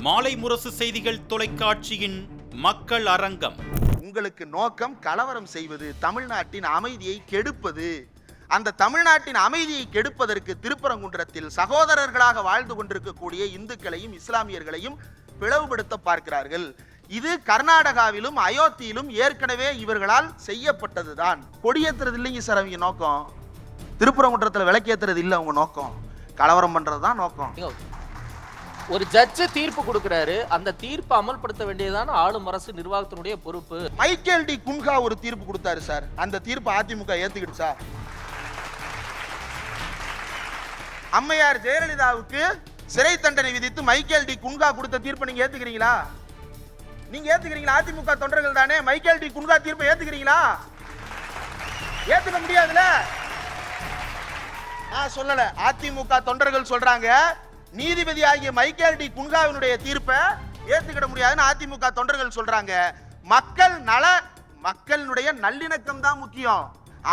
மாலை முரசு செய்திகள் தொலைக்காட்சியின் மக்கள் அரங்கம். உங்களுக்கு நோக்கம் கலவரம் செய்வது, தமிழ்நாட்டின் அமைதியை கெடுப்பது. அந்த தமிழ்நாட்டின் அமைதியை கெடுப்பதற்கு திருப்பரங்குன்றத்தில் சகோதரர்களாக வாழ்ந்து கொண்டிருக்கக்கூடிய இந்துக்களையும் இஸ்லாமியர்களையும் பிளவுபடுத்த பார்க்கிறார்கள். இது கர்நாடகாவிலும் அயோத்தியிலும் ஏற்கனவே இவர்களால் செய்யப்பட்டதுதான். கொடியேற்றுறது இல்லைங்க சார் அவங்க நோக்கம். திருப்பரங்குன்றத்தில் விளக்கேற்றுறது இல்லை அவங்க நோக்கம், கலவரம் பண்றது தான் நோக்கம். ஒரு ஜட்ஜ் தீர்ப்பு கொடுக்கிறாரு, அந்த தீர்ப்பை அமல்படுத்த வேண்டியதான ஆளும் அரசு நிர்வாகத்தினுடைய பொறுப்பு. மைக்கேல் டி குன்ஹா ஒரு தீர்ப்பு கொடுத்தாரு சார், அந்த தீர்ப்பு அதிமுக ஏத்துக்கிடுச்சா? அம்மையார் ஜெயலலிதாவுக்கு சிறை தண்டனை விதித்து மைக்கேல் டி குன்ஹா கொடுத்த தீர்ப்பை நீங்க ஏத்துக்கிறீங்களா? நீங்க ஏத்துக்கிறீங்களா? அதிமுக தொண்டர்கள் தானே மைக்கேல் டி குன்ஹா தீர்ப்பை ஏத்துக்கிறீங்களா? ஏத்துக்க முடியாதுல. நான் சொல்லல, அதிமுக தொண்டர்கள் சொல்றாங்க நீதிபதி ஆகிய மைக்கேல் டி குன்ஹாவினுடைய தீர்ப்பை ஏத்துக்கிட முடியாதுன்னு அதிமுக தொண்டர்கள் சொல்றாங்க. மக்களுடைய நல்லிணக்கம் தான் முக்கியம்,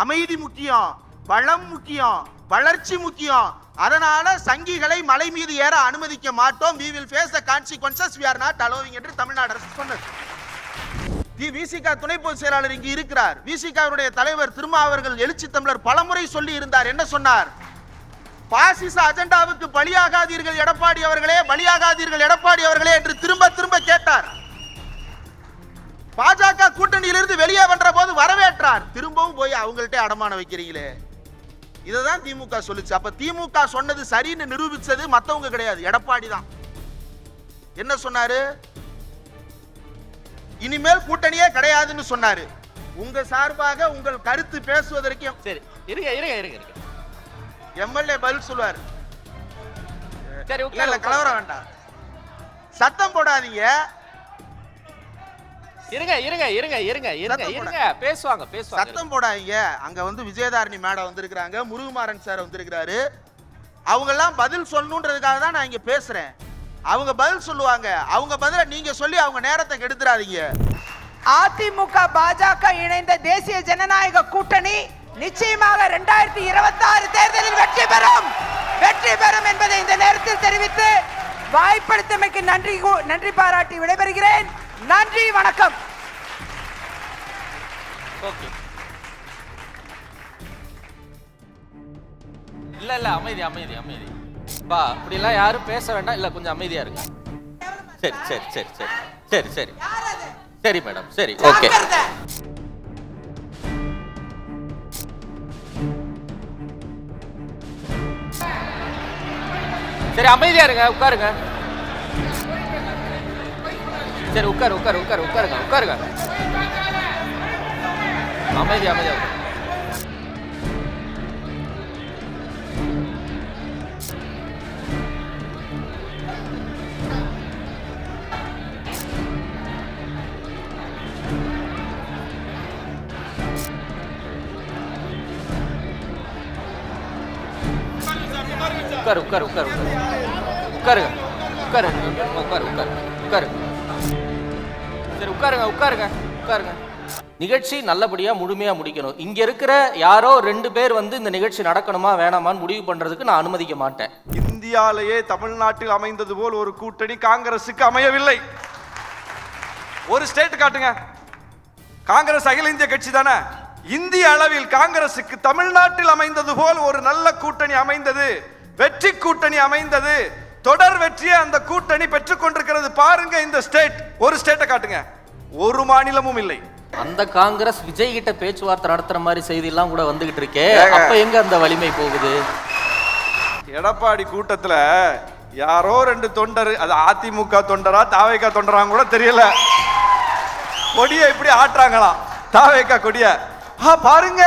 அமைதி முக்கியம், வளம் முக்கியம், வளர்ச்சி முக்கியம். அதனால சங்கிகளை மலை மீது ஏற அனுமதிக்க மாட்டோம். we will face the consequences, we are not allowing என்று தமிழ்நாடு அரசு சொன்னது. விசிக துணை பொதுச் செயலாளர் இங்கு இருக்கிறார். விசிகவுடைய தலைவர் திருமாவர்கள் எழுச்சி தமிழர் பலமுறை சொல்லி இருந்தார். என்ன சொன்னார்? பாசிச அஜெண்டாவுக்கு பலியாகாதீர்கள் எடப்பாடி அவர்களே, பலியாகாதீர்கள் எடப்பாடி அவர்களே என்று திரும்ப திரும்ப கேட்டார். பாஜக கூட்டணியிலிருந்து வெளியே வந்த போது வரவேற்றார். திரும்பவும் போய் அவங்கள்ட்ட அடமான வைக்கிறீங்களே, இததான் திமுக சொல்லுச்சு. அப்ப திமுக சொன்னது சரின்னு நிரூபிச்சது மத்தவங்க கிடையாது, எடப்பாடி தான். என்ன சொன்னாரு? இனிமேல் கூட்டணியே கிடையாதுன்னு சொன்னாரு. உங்க சார்பாக உங்கள் கருத்து பேசுவதற்கு சரி இருங்க எம்எல்ஏ பதில் சொல்வார். சரி, கலவரம் வேண்டாம், சத்தம் போடாதீங்க. இருங்க பேசுவாங்க. சத்தம் போடாதீங்க. அங்க வந்து விஜயதாரணி மேடம் வந்திருக்காங்க, முருகுமாறன் சார் வந்திருக்காரு. அவங்க எல்லாம் பதில் சொல்லணும்ன்றதுக்காக தான் நான் இங்க பேசுறேன். அவங்க பதில் சொல்லுவாங்க. அவங்க பதில நீங்க சொல்லி அவங்க நேரத்தை கெடுத்துறாதீங்க. அதிமுக பாஜக இணைந்த தேசிய ஜனநாயக கூட்டணி நிச்சயமாக 2026 தேர்தலில் வெற்றி பெறும் என்பதை இந்த நேரத்தில் தெரிவித்து வாய்ப்பளித்தமைக்கு நன்றி பாராட்டி விடைபெறுகிறேன். நன்றி, வணக்கம். இல்ல அமைதி பா, அப்படி எல்லாம் யாரும் பேச வேண்டாம். இல்ல கொஞ்சம் அமைதியா இருங்க. சரி மேடம், சரி, ஓகே. சரி, அமைதியா இருங்க, உட்காருங்க. சரி, உட்காருங்க. அமைதியா உட்காருங்க. நிகழ்ச்சி நல்லபடியா முழுமையா முடிக்கணும். இங்க இருக்கிற யாரோ 2 பேர் வந்து இந்த நிகழ்ச்சி நடக்கணுமா வேணாமான்னு முடிவு பண்றதுக்கு நான் அனுமதிக்க மாட்டேன். இந்தியாலேயே தமிழ்நாட்டில் அமைந்தது போல் ஒரு கூட்டணி காங்கிரசுக்கு அமையவில்லை. ஒரு ஸ்டேட் காட்டுங்க. காங்கிரஸ் அகில இந்திய கட்சி தானே. இந்திய அளவில் காங்கிரசுக்கு தமிழ்நாட்டில் அமைந்தது போல் ஒரு நல்ல கூட்டணி அமைந்தது, வெற்றி கூட்டணி அமைந்தது, தொடர் வெற்றியை அந்த கூட்டணி பெற்றுக் கொண்டிருக்கிறது. பாருங்க, இந்த ஸ்டேட், ஒரு ஸ்டேட்டை காட்டுங்க. ஒரு மாநிலமும் இல்லை. அந்த காங்கிரஸ் விஜய் கிட்ட பேச்சுவார்த்தை நடத்துற மாதிரி செய்தி எல்லாம் கூட வந்துகிட்டு இருக்கே, அப்ப எங்க அந்த வலிமை போகுது? எடப்பாடி கூட்டத்துல யாரோ 2 தொண்டர், அது அதிமுக தொண்டரா தாவேகா தொண்டராங்க கூட தெரியல, கொடிய இப்படி ஆட்டுறாங்களாம். தாவேகா கொடிய பாருங்க,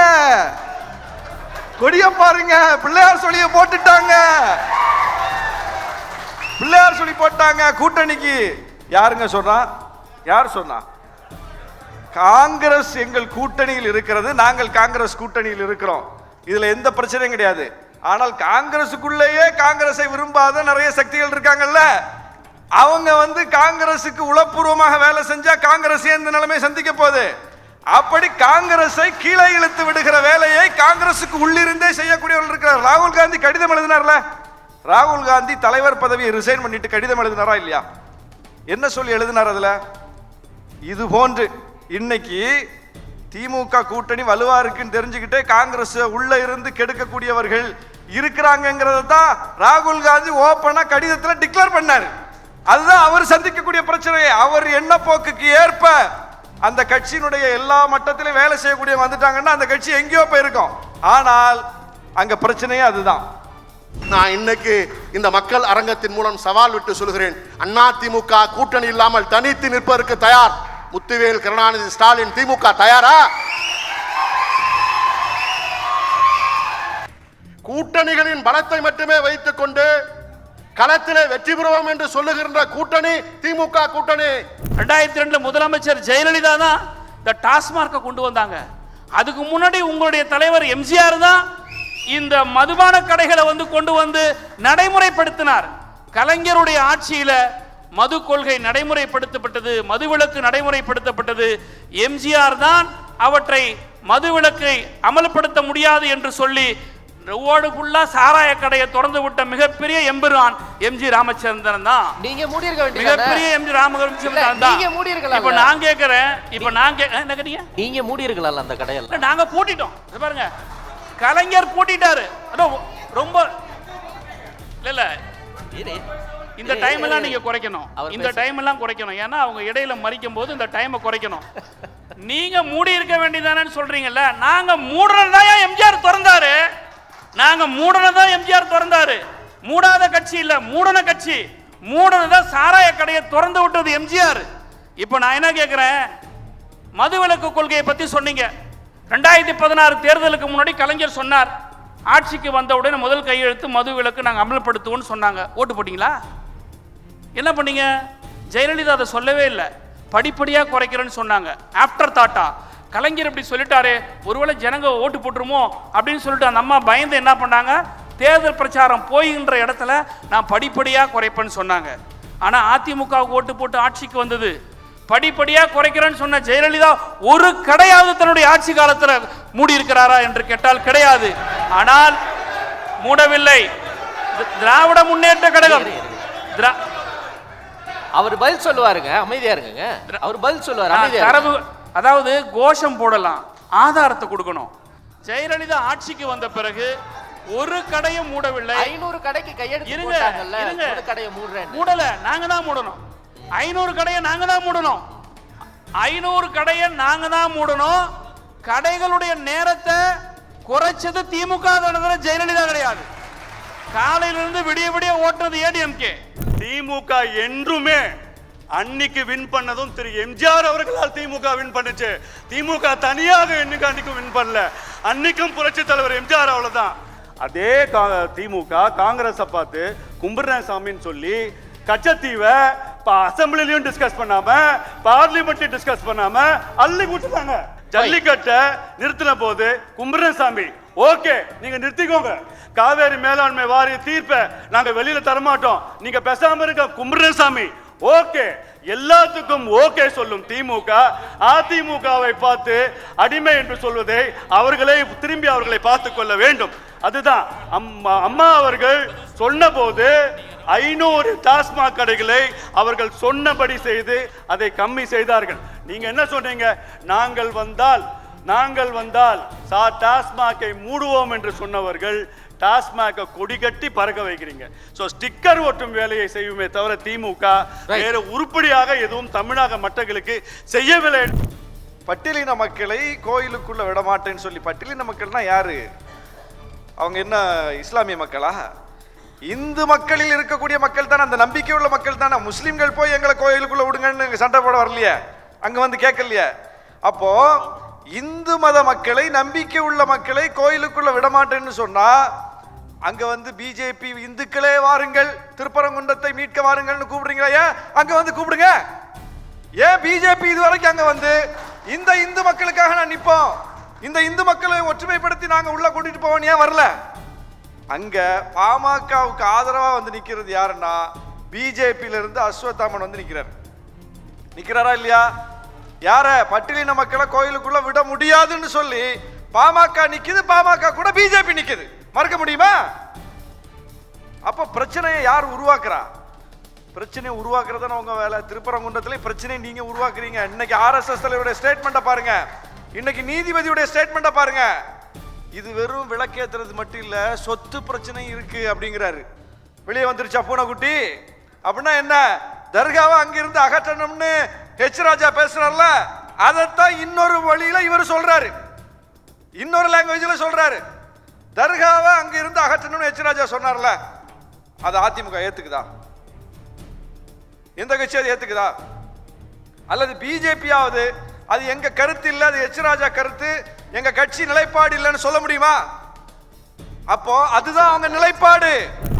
கொடிய பாருங்க, பிள்ளையார் சொல்லிய போட்டுட்டாங்க. பிள்ளையார் சொல்லி போட்டாங்க கூட்டணிக்கு. யாருங்க சொன்னா? யார் சொன்னா? காங்கிரஸ் எங்கள் கூட்டணியில் இருக்கிறது, நாங்கள் காங்கிரஸ் கூட்டணியில் இருக்கிறோம். இதுல எந்த பிரச்சனையும் கிடையாது. ஆனால் காங்கிரசுக்குள்ளேயே காங்கிரஸை விரும்பாத நிறைய சக்திகள் இருக்காங்கல்ல, அவங்க வந்து காங்கிரசுக்கு உளப்பூர்வமாக வேலை செஞ்சா காங்கிரஸ் எந்த நிலைமை சந்திக்க போகுது. அப்படி காங்கிரஸை கீழே இழுத்து விடுகிற வேலையை காங்கிரசுக்கு உள்ளிருந்தே செய்யக்கூடியவர்கள் இருக்கிறார். ராகுல் காந்தி கடிதம் எழுதினார்ல, ராகுல் காந்தி தலைவர் பதவியை ரிசைன் பண்ணிட்டு கடிதம் எழுதினாரா இல்லையா? என்ன சொல்லி எழுதினார் அதுல? இது போன்று இன்னைக்கு திமுக கூட்டணி வலுவா இருக்குன்னு தெரிஞ்சுக்கிட்டே காங்கிரஸ் உள்ள இருந்து கெடுக்கக்கூடியவர்கள் இருக்கிறாங்கிறத தான் ராகுல் காந்தி ஓப்பனா கடிதத்துல டிக்ளேர் பண்ணாரு. அதுதான் அவர் சந்திக்கக்கூடிய பிரச்சனை. அவர் என்ன போக்குக்கு ஏற்ப அந்த கட்சியினுடைய எல்லா மட்டத்திலும் வேலை செய்யக்கூடிய வந்துட்டாங்கன்னா அந்த கட்சி எங்கேயோ போயிருக்கும். ஆனால் அங்க பிரச்சனையே அதுதான். நான் இன்னைக்கு இந்த மக்கள் அரங்கத்தின் மூலம் சவால் விட்டு சொல்கிறேன், அதிமுக கூட்டணி இல்லாமல் தனித்து நிற்பதற்கு தயார். முத்துவேல், கருணாநிதி, ஸ்டாலின், திமுக தயாரா? கூட்டணிகளின் பலத்தை மட்டுமே வைத்துக் கொண்டு களத்திலே வெற்றி பெறுவோம் என்று சொல்லுகின்ற கூட்டணி திமுக கூட்டணி. 2002 முதலமைச்சர் ஜெயலலிதா தான் இந்த டாஸ்மார்க்கை கொண்டு வந்தாங்க. அதுக்கு முன்னாடி உங்களுடைய தலைவர் எம்ஜிஆர் தான் இந்த மதுபான கடைகளை கொண்டு வந்து நடைமுறைப்படுத்தினார். கலைஞருடைய ஆட்சியில மது கொள்கை நடைமுறைப்படுத்தப்பட்டது, மதுவிலக்கு நடைமுறைப்படுத்தப்பட்டது. எம்ஜிஆர் தான் அவற்றை மதுவிலக்கை அமல்படுத்த முடியாது என்று சொல்லி ரோடு ஃபுல்லா சாராய கடையை திறந்து விட்ட மிகப்பெரிய எம்பெருமான் எம்ஜி ராமச்சந்திரன் தான். நீங்க மூடி இருக்க வேண்டியது மிகப்பெரிய எம்ஜி ராமச்சந்திரன் தான். நீங்க மூடி இருக்கலாம். இப்ப நான் கேக்குறேன், இப்ப நான் என்ன கேட்டீங்க? நீங்க மூடி இருக்கலாம் அந்த கடையில. நாங்க பூட்டிட்டோம். பாருங்க, கலைஞர் பூட்டிட்டாரு. ரொம்ப இல்ல இந்த டைம் எல்லாம் நீங்க குறைக்கணும். இந்த டைம் எல்லாம் குறைக்கணும். ஏன்னா அவங்க இடையில மறிக்கும் போது இந்த டைமை குறைக்கணும். நீங்க மூடி இருக்க வேண்டியதானு சொல்றீங்கல்ல. நாங்க மூடுறதா எம்ஜிஆர் திறந்தாரு. நாங்க மூடனதா எம்ஜிஆர் திறந்தாரு. மூடாத கட்சி இல்ல, மூடன கட்சி. மூடனதா சாராய கடையை திறந்து விட்டது எம்ஜிஆர். இப்ப நான் என்ன கேட்கிறேன், மதுவிலக்கு கொள்கையை பத்தி சொன்னீங்க. 2016 தேர்தலுக்கு முன்னாடி கலைஞர் சொன்னார், ஆட்சிக்கு வந்த உடனே முதல் கையெழுத்து மதுவிலக்கு நாங்கள் அமல்படுத்துவோம்னு சொன்னாங்க. ஓட்டு போட்டீங்களா? என்ன பண்ணீங்க? ஜெயலலிதா அதை சொல்லவே இல்லை. படிப்படியாக குறைக்கிறேன்னு சொன்னாங்க. ஆஃப்டர் தாட்டா கலைஞர் இப்படி சொல்லிட்டாரு, ஒருவேளை ஜனங்க ஓட்டு போட்டுருமோ அப்படின்னு சொல்லிட்டு அந்த அம்மா பயந்து என்ன பண்ணாங்க, தேர்தல் பிரச்சாரம் போயின்ற இடத்துல நான் படிப்படியாக குறைப்பேன்னு சொன்னாங்க. ஆனால் அதிமுகவுக்கு ஓட்டு போட்டு ஆட்சிக்கு வந்தது. படிப்படியாக குறைக்கிறேன்னு சொன்ன ஜெயலலிதா ஒரு கடையாவது தன்னுடைய ஆட்சி காலத்தில் மூடி இருக்கிறாரா என்று கேட்டால் கிடையாது. ஆனால் மூடவில்லை. திராவிட முன்னேற்ற கழகம் அவர் பதில் சொல்லுவாருங்க, அமைதியா இருக்குங்க. அவர் பதில் சொல்லுவார். தரவு, அதாவது கோஷம் போடலாம், ஆதாரத்தை கொடுக்கணும். ஜெயலலிதா ஆட்சிக்கு வந்த பிறகு ஒரு கடையும் மூடவில்லை. 500 கடைக்கு கையெழுத்து போட்டாங்கல்ல, ஒரு கடையை மூடுறேன். மூடல, நாங்க தான் மூடணும். 500 கடையை நாங்க தான் மூடணும். 500 கடையை நாங்க தான் மூடணும். கடைகளுடைய நேரத்தை குறைச்சது திமுக, ஜெயலலிதா கிடையாது. காலையிலிருந்து விடிய விடிய ஓட்டுறது ஏடிஎம்கே. திமுக என்றுமே அன்னைக்கு வின் பண்ணதும் திரு எம்ஜிஆர் அவர்களால் திமுக வின் பண்ணுச்சு. திமுக தனியாக அன்னைக்கும் வின் பண்ணல. அன்னைக்கும் புரட்சி தலைவர் எம்ஜிஆர் அவ்வளவுதான். அதே திமுக காங்கிரஸை பார்த்து கும்பிடுறேன் சாமின்னு சொல்லி கச்சத்தீவை அசம்பிளிலையும் டிஸ்கஸ் பண்ணாம, பார்லிமெண்ட்லயும் டிஸ்கஸ் பண்ணாம அள்ளி விட்டுட்டாங்க. ஜல்லிக்கட்டை நிறுத்தின போது கும்பிடுறேன் சாமி, ஓகே நீங்க நிறுத்திக்கோங்க, காவேரி மேலாண்மை வாரிய தீர்ப்பை நாங்க வெளியில தரமாட்டோம், நீங்க பேசாம இருக்க, கும்பிடுறேன் சாமி, ஓகே. எல்லாத்துக்கும் ஓகே சொல்லும் திமுக அதிமுகவை பார்த்து அடிமை என்று சொல்வதை அவர்களே திரும்பி அவர்களை பார்த்துக் கொள்ள வேண்டும். அதுதான் அம்மா அவர்கள் சொன்ன போது 500 டாஸ்மாக் கடைகளை அவர்கள் சொன்னபடி செய்து அதை கம்மி செய்தார்கள். நீங்க என்ன சொன்னீங்க? நாங்கள் வந்தால் டாஸ்மாகை மூடுவோம் என்று சொன்னவர்கள் டாஸ்மாக கொடி கட்டி பறக்க வைக்கிறீங்க. சோ ஸ்டிக்கர் ஒட்டும் வேலையை செய்யுமே தவிர திமுக வேற உருப்படியாக எதுவும் தமிழக மக்களுக்கு செய்யவில்லை. பட்டியலின மக்களை கோயிலுக்குள்ள விட மாட்டேன்னு சொல்லி, பட்டியலின மக்கள்னா யாரு? அவங்க என்ன இஸ்லாமிய மக்களா? இந்து மக்களில் இருக்கக்கூடிய மக்கள் தானே, அந்த நம்பிக்கை உள்ள மக்கள் தானே. முஸ்லிம்கள் போய் எங்களை கோயிலுக்குள்ள விடுங்கன்னு சண்டை போட வரலையே, அங்க வந்து கேட்கலையே. அப்போ இந்து மத மக்களை, நம்பிக்கை உள்ள மக்களை கோயிலுக்குள்ள விடமாட்டேன்னு சொன்னா, அங்க வந்து பிஜேபி இந்துக்களே வாருங்கள், திருப்பரங்குன்றத்தை மீட்க வாருங்கள்னு கூப்பிடுறீங்களா? ஏன் அங்க வந்து கூப்பிடுங்க. ஏன் பிஜேபி இது வரைக்கும் அங்க வந்து இந்த இந்து மக்களுக்காக நான் நிற்போம், இந்த இந்து மக்களை ஒற்றுமைப்படுத்தி நாங்க உள்ள கூட்டிட்டு போவோம், ஏன் வரல? அங்க பாமகவுக்கு ஆதரவா வந்து நிக்கிறது யாருன்னா, பிஜேபியில இருந்து அஸ்வத்தாமன் வந்து நிக்கிறாரா இல்லையா? யார? பட்டியலின மக்களை கோயிலுக்குள்ள விட முடியாதுன்னு சொல்லி பாமக நிக்குது, பாமக கூட பிஜேபி நிக்குது. மறக்க முடியுமா? அப்ப பிரச்சனையை யார் உருவாக்குறா? பிரச்சனை உருவாக்குறதான உங்க வேலை. திருப்பரங்குன்றத்துல பிரச்சனை நீங்க உருவாக்குறீங்க. இன்னைக்கு RSS தலைவருடைய ஸ்டேட்மெண்ட்டை பாருங்க, இன்னைக்கு நீதிபதியுடைய ஸ்டேட்மெண்ட்டை பாருங்க. இது வெறும் விளக்கேத்துறது மட்டும் இல்ல, சொத்து பிரச்சனை இருக்கு அப்படிங்கிறாரு. வெளியே வந்துருச்சா பூனைக்குட்டி? அப்படின்னா என்ன? தர்காவை அங்கிருந்து அகற்றணும்னு ஹெச் ராஜா பேசுறாருல, அதைத்தான் இன்னொரு வழியில இவர் சொல்றாரு, இன்னொரு லாங்குவேஜ்ல சொல்றாரு. தர்காவை அங்கிருந்து அகற்றணும்னு ஹெச் ராஜா சொன்னார்ல, அது அதிமுக ஏத்துக்குதா? எந்த கட்சி அது ஏத்துக்குதா? அல்லது பிஜேபியாவது அது எங்க கருத்து இல்ல, அது ஹெச் ராஜா கருத்து, எங்க கட்சி நிலைப்பாடு இல்லைன்னு சொல்ல முடியுமா? அப்போ அதுதான் அவங்க நிலைப்பாடு.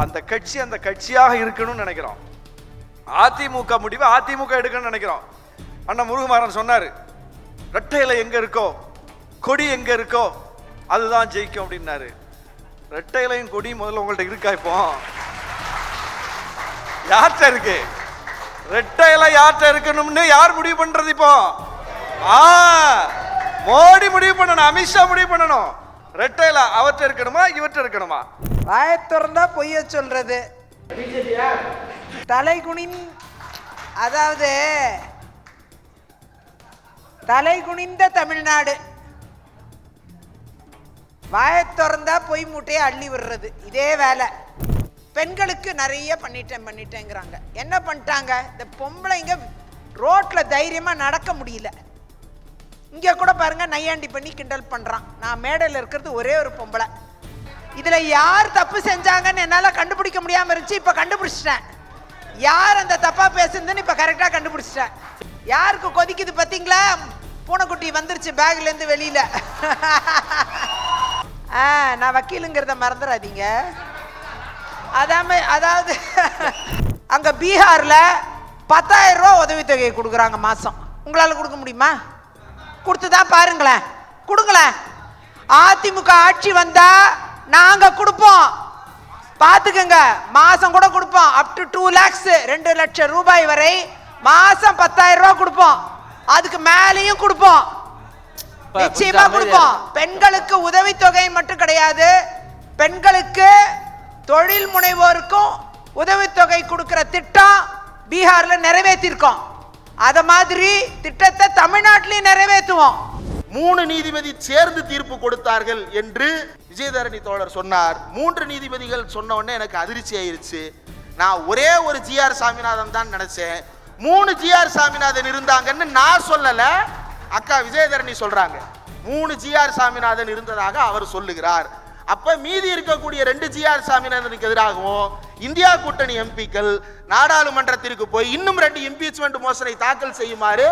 அந்த கட்சி அந்த கட்சியாக இருக்கணும்னு நினைக்கிறோம். அதிமுக முடிவு அதிமுக எடுக்கணும்னு நினைக்கிறோம். அண்ணன் முருகமாறன் சொன்னாரு, ரெட்டை இலை எங்க இருக்கோ, கொடி எங்க இருக்கோ அதுதான் ஜெயிக்கும் அப்படின்னாரு. ரெட்டை இலையும் கொடி முதல்ல உங்கள்ட்ட இருக்கா? இப்போ யார்கிட்ட இருக்கு? ரெட்டை இலை யார்கிட்ட இருக்கணும்னு யார் முடிவு பண்றது? இப்போ மோடி முடிவு பண்ணணும், அமித்ஷா முடிவு பண்ணணும். ரெட்டை இலை அவர்கிட்ட இருக்கணுமா இவர்கிட்ட இருக்கணுமா? வாயை திறந்தா பொய்ய சொல்றது. அதாவது தலை குனிந்த தமிழ்நாடு, வாயை திறந்தா பொய் மூட்டையை அள்ளி விடுறது, இதே வேலை. பெண்களுக்கு நிறைய பண்ணிட்டேங்கிறாங்க. என்ன பண்ணிட்டாங்க? இந்த பொம்பளைங்க ரோட்ல தைரியமா நடக்க முடியல. இங்க கூட பாருங்க, நையாண்டி பண்ணி கிண்டல் பண்றான். நான் மேடையில் இருக்கிறது ஒரே ஒரு பொம்பளை. இதுல யார் தப்பு செஞ்சாங்கன்னு என்னால கண்டுபிடிக்க முடியாம இருந்துச்சு, இப்ப கண்டுபிடிச்சிட்டேன். யார் அந்த தப்பா பேசுறதுன்னு இப்ப கரெக்டா கண்டுபிடிச்சிட்டேன். யாருக்கு கொதிக்குது பாத்தீங்களா? பூனைக்குட்டி வந்துருச்சு பேக்ல இருந்து வெளியில. நான் வக்கீலுங்கிறத மறந்துடாதீங்க. அதாவது அங்க பீகார்ல 10,000 ரூபாய் உதவித்தொகை கொடுக்குறாங்க மாசம். உங்களால கொடுக்க முடியுமா? கொடுத்துதான் பாருங்களேன், கொடுங்களேன். அதிமுக ஆட்சி வந்தா நாங்க கொடுப்போம், பாத்துக்கங்க. மாசம் கூட கொடுப்போம். அப் டு 2 lakhs, 2 லட்சம் ரூபாய் வரை மாசம் 10,000 ரூபாய் கொடுப்போம். அதுக்கு மேலேயும் கொடுப்போம், நிச்சயமா கொடுப்போம். பெண்களுக்கு உதவித்தொகை மட்டும் கிடையாது, பெண்களுக்கு தொழில் முனைவோருக்கும் உதவித்தொகை கொடுக்கிற திட்டம் பீகார்ல நிறைவேற்றிருக்கோம். அத மாதிரி திட்டத்தை தமிழ்நாட்டிலையும் நிறைவேற்றுவோம். 3 நீதிபதி சேர்ந்து தீர்ப்பு கொடுத்தார்கள் என்று விஜயதரணி தோழர் சொன்னார். 3 நீதிபதிகள் சொன்ன உடனே எனக்கு அதிர்ச்சி ஆயிருச்சு. நான் ஒரே ஒரு GR சாமிநாதன் தான் நினைச்சேன். 3 GR சாமிநாதன் இருந்தாங்கன்னு நான் சொல்லல, அக்கா விஜயதரணி சொல்றாங்க. 3 GR சாமிநாதன் இருந்ததாக அவர் சொல்லுகிறார். அப்ப மீதி இருக்கக்கூடிய 2 GR சாமிநாதனுக்கு எதிராகவும் இந்தியா கூட்டணி எம்பிக்கள் நாடாளுமன்றத்திற்கு போய் இன்னும் 2 இம்பீச்மெண்ட் மோஷனை தாக்கல் செய்யுமாறு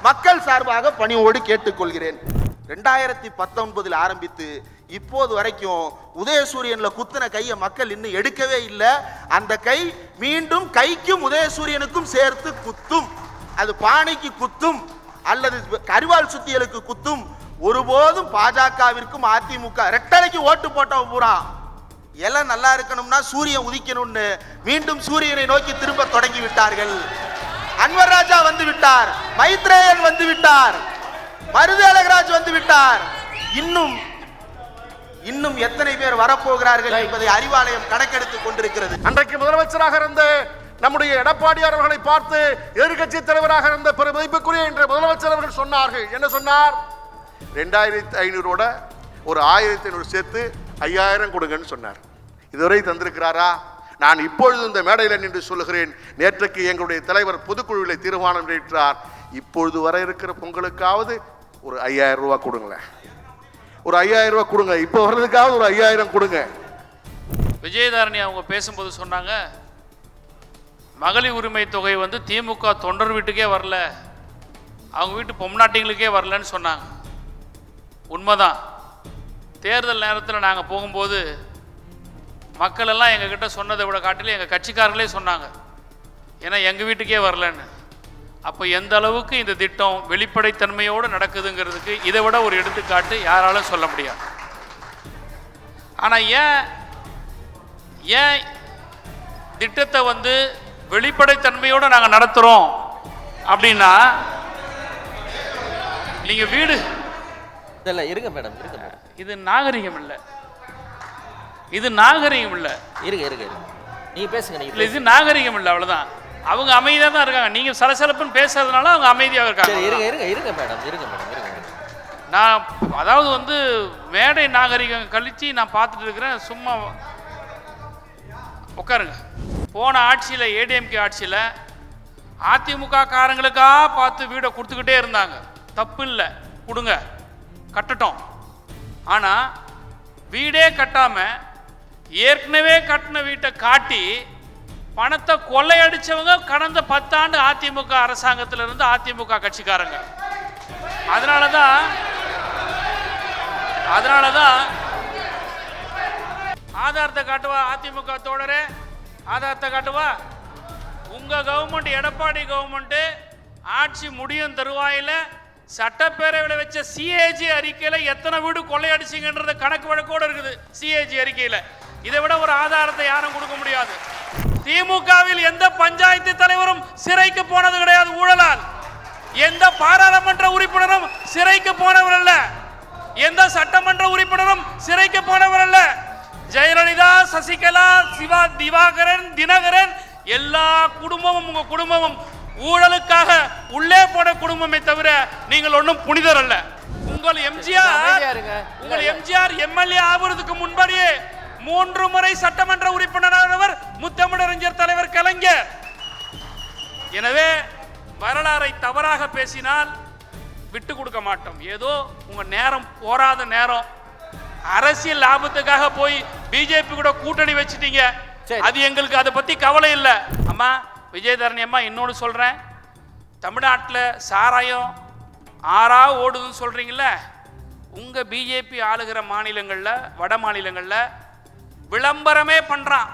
மக்கள் சார்பாக பணியோடு கேட்டுக்கொள்கிறேன். 2019 ஆரம்பித்து இப்போது வரைக்கும் உதயசூரியன்ல குத்தின கையை மக்கள் இன்னும் எடுக்கவே இல்லை. அந்த கை மீண்டும் கைக்கும் உதயசூரியனுக்கும் சேர்த்து குத்தும். அது பானைக்கு குத்தும் அல்லது கரிவாள் சுத்தியலுக்கு குத்தும். ஒருபோதும் பாஜகவிற்கும் அதிமுக ரெட்டலைக்கு ஓட்டு போட்டவன் பூரா எல்லாம் நல்லா இருக்கணும்னா சூரியன் உதிக்கணும்னு மீண்டும் சூரியனை நோக்கி திரும்ப தொடங்கி விட்டார்கள். அன்வர் ராஜா வந்து விட்டார், மைத்ரேயன் வந்து விட்டார், மருது அழகராஜ் வந்து விட்டார். இன்னும் எத்தனை பேர் வரப்போகிறார்கள் என்பதை அறிவாலயம் கணக்கெடுத்துக் கொண்டிருக்கிறது. அன்றைக்கு முதலமைச்சராக இருந்த நம்முடைய எடப்பாடியார் அவர்களை பார்த்து எதிர்கட்சி தலைவராக இருந்த பெருமதிப்புக்குரிய என்ற முதலமைச்சர் அவர்கள் சொன்னார்கள். என்ன சொன்னார்? 2500 ஒரு 1500 சேர்த்து 5000 கொடுங்கன்னு சொன்னார். இதுவரை தந்திருக்கிறாரா? நான் இப்பொழுது இந்த மேடையில் நின்று சொல்லுகிறேன், நேற்றுக்கு எங்களுடைய தலைவர் பொதுக்குழுவில் தீர்மானம் நிறைவேற்றார். இப்பொழுது வர இருக்கிற பொங்கலுக்காவது ஒரு 5000 ரூபாய் கொடுங்களேன், ஒரு 5000 ரூபாய் கொடுங்க. இப்போ வர்றதுக்காவது ஒரு 5000 கொடுங்க. விஜயதாரணி அவங்க பேசும்போது சொன்னாங்க, மகளிர் உரிமை தொகை திமுக தொண்டர் வீட்டுக்கே வரல, அவங்க வீட்டு பொம்நாட்டிங்களுக்கே வரலன்னு சொன்னாங்க. உண்மைதான். தேர்தல் நேரத்தில் நாங்கள் போகும்போது மக்கள் எல்லாம் எங்ககிட்ட சொன்னதை விட காட்டிலும் எங்கள் கட்சிக்காரர்களே சொன்னாங்க, ஏன்னா எங்கள் வீட்டுக்கே வரலன்னு. அப்போ எந்த அளவுக்கு இந்த திட்டம் வெளிப்படைத்தன்மையோடு நடக்குதுங்கிறதுக்கு இதை விட ஒரு எடுத்துக்காட்டு யாராலும் சொல்ல முடியாது. ஆனால் ஏன் திட்டத்தை வெளிப்படைத்தன்மையோடு நாங்கள் நடத்துகிறோம் அப்படின்னா, நீங்கள் வீடு இல்லை இருங்க மேடம், இருங்க மேடம், இது நாகரிகம் இல்லை, இது நாகரிகம் இல்லை. இருங்க இருங்க நீங்க பேசுங்க. இல்லை, இது நாகரிகம் இல்லை, அவ்வளோதான். அவங்க அமைதியாக தான் இருக்காங்க. நீங்க சலசலப்புன்னு பேசுறதுனால அவங்க அமைதியாக இருக்காங்க. சரி இருங்க மேடம் இருங்க. நான் அதாவது வந்து மேடை நாகரிகம் கழிச்சு நான் பார்த்துட்டு இருக்கிறேன். சும்மா உட்காருங்க. போன ஆட்சியில் ஏடிஎம்கே ஆட்சியில் அதிமுக காரங்களுக்காக பார்த்து வீடை கொடுத்துக்கிட்டே இருந்தாங்க. தப்பு இல்லை, கொடுங்க, கட்டட்டும். ஆனால் வீடே கட்டாமல் ஏற்கனவே கட்டின வீட்டை காட்டி பணத்தை கொள்ளையடிச்சவங்க கடந்த 10 ஆண்டு அதிமுக அரசாங்கத்தில் இருந்து அதிமுக கட்சிக்காரங்க. அதனால தான் ஆதாரத்தை காட்டுவா அதிமுக தோழரே, ஆதாரத்தை காட்டுவா. உங்க கவர்மெண்ட், எடப்பாடி கவர்மெண்ட் ஆட்சி முடியும் தருவாயில சட்டப்பேரவையில் வச்ச சிஏஜி அறிக்கையில் எத்தனை வீடு கொள்ளையடிச்சிங்கன்றது கணக்கு வழக்கோடு இருக்குது. சிஏஜி அறிக்கையில் இதை விட ஒரு ஆதாரத்தை யாரும் கொடுக்க முடியாது. திமுகவில் எந்த பஞ்சாயத்து தலைவரும் சிறைக்கு போனது கிடையாது ஊழலால். எந்த பாராளுமன்ற உறுப்பினரும் சிறைக்கு போனவர் அல்ல. எந்த சட்டமன்ற உறுப்பினரும் சிறைக்கு போனவர் அல்ல. ஜெயலலிதா, சசிகலா, சிவா, தினகரன் எல்லா குடும்பமும் உங்க குடும்பமும் ஊழலுக்காக உள்ளே போன குடும்பமே தவிர நீங்கள் ஒன்றும் புனிதர் அல்ல. உங்கள் எம்ஜிஆர் எம்எல்ஏ ஆவறதுக்கு முன்படியே 3 முறை சட்டமன்ற உறுப்பினரானவர் முத்தமிழறிஞர் தலைவர் கலைஞர். எனவே வரலாறை தவறாக பேசினால் விட்டு கொடுக்க மாட்டோம். ஏதோ உங்க நேரம் போராத நேரம், அரசியல் லாபத்துக்காக போய் பிஜேபி கூட கூட்டணி வச்சுட்டீங்க. அது எங்களுக்கு அதை பத்தி கவலை இல்லை. அம்மா விஜயதரணி அம்மா, இன்னொன்று சொல்றேன். தமிழ்நாட்டில் சாராயம் ஆறா ஓடுதுன்னு சொல்றீங்கல்ல, உங்க பிஜேபி ஆளுகிற மாநிலங்கள்ல, வட மாநிலங்கள்ல விளம்பரமே பண்றான்.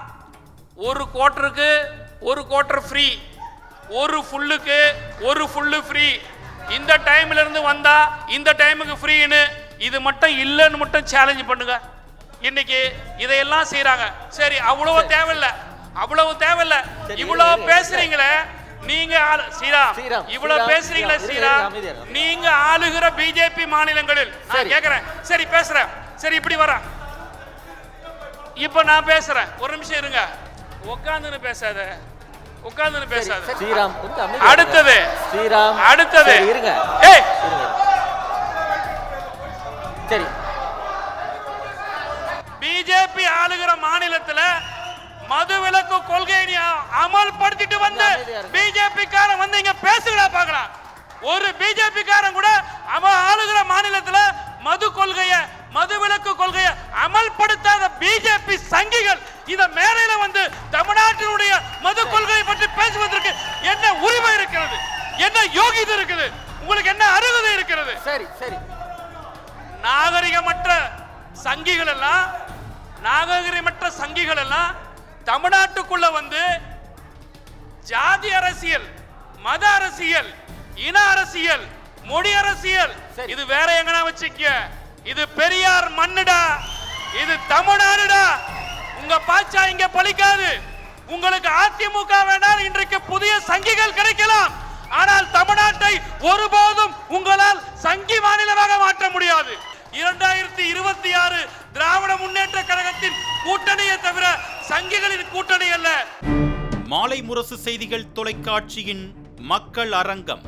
1 குவார்ட்டருக்கு 1 குவார்ட்டர் ஃப்ரீ, 1 ஃபுல்லுக்கு 1 ஃபுல்லு ஃப்ரீ, இந்த டைம்ல இருந்து வந்தா இந்த டைமுக்கு ஃப்ரீன்னு. இது மட்டும் இல்லைன்னு மட்டும் சேலஞ்ச் பண்ணுங்க. இன்னைக்கு இதையெல்லாம் செய்யறாங்க. சரி, அவ்வளவு தேவையில்லை. இவ்வளவு பேசுறீங்களே நீங்க, ஸ்ரீராம், இவ்வளவு பேசுறீங்களே ஸ்ரீராம், நீங்க ஆளுகிற பிஜேபி மாநிலங்களில் நான் கேக்குறேன். சரி பேசுறேன். சரி இப்படி வர, இப்ப நான் பேசுறேன். ஒரு நிமிஷம் இருங்க. உட்கார்ந்துன்னு பேசாத. ஸ்ரீராம் அடுத்தது இருங்க. சரி, பிஜேபி ஆளுகிற மாநிலத்துல மதுவிலக்கு கொள்கையை அமல்படுத்திட்டு வந்த பிஜேபி காரன் வந்து இங்க பேசுகிறா பார்க்கலாம். ஒரு பிஜேபி காரன் கூட அவன் ஆளுகிற மாநிலத்துல மதுவிலக்கு கொள்கையை அமல்படுத்தாத பிஜேபி சங்கிகள் இந்த மேடையில வந்து தமிழ்நாட்டினுடைய மது கொள்கையை பற்றி பேசுவதற்கு என்ன உரிமை இருக்கிறது? என்ன யோகிதை இருக்குது? உங்களுக்கு என்ன அருகதை இருக்கிறது? சரி, நாகரிகமற்ற சங்கிகள் எல்லாம் தமிழ்நாட்டுக்குள்ள வந்து ஜாதி அரசியல், மத அரசியல், இன அரசியல், மொழி அரசியல், இது வேற எங்கனா வச்சுக்க. இது பெரியார் மண்ணுடா, இது தமிழ்நாடுடா. உங்க பாச்சா இங்க பலிக்காது. உங்களுக்கு அதிமுக வேண்டாம், இன்றைக்கு புதிய சங்கிகள் கிடைக்கலாம். ஆனால் தமிழ்நாட்டை ஒருபோதும் உங்களால் சங்கி மாநிலமாக மாற்ற முடியாது. 2026 திராவிட முன்னேற்ற கழகத்தின் கூட்டணியை தவிர சங்கிகளின் கூட்டணி அல்ல. மாலை முரசு செய்திகள் தொலைக்காட்சியின் மக்கள் அரங்கம்.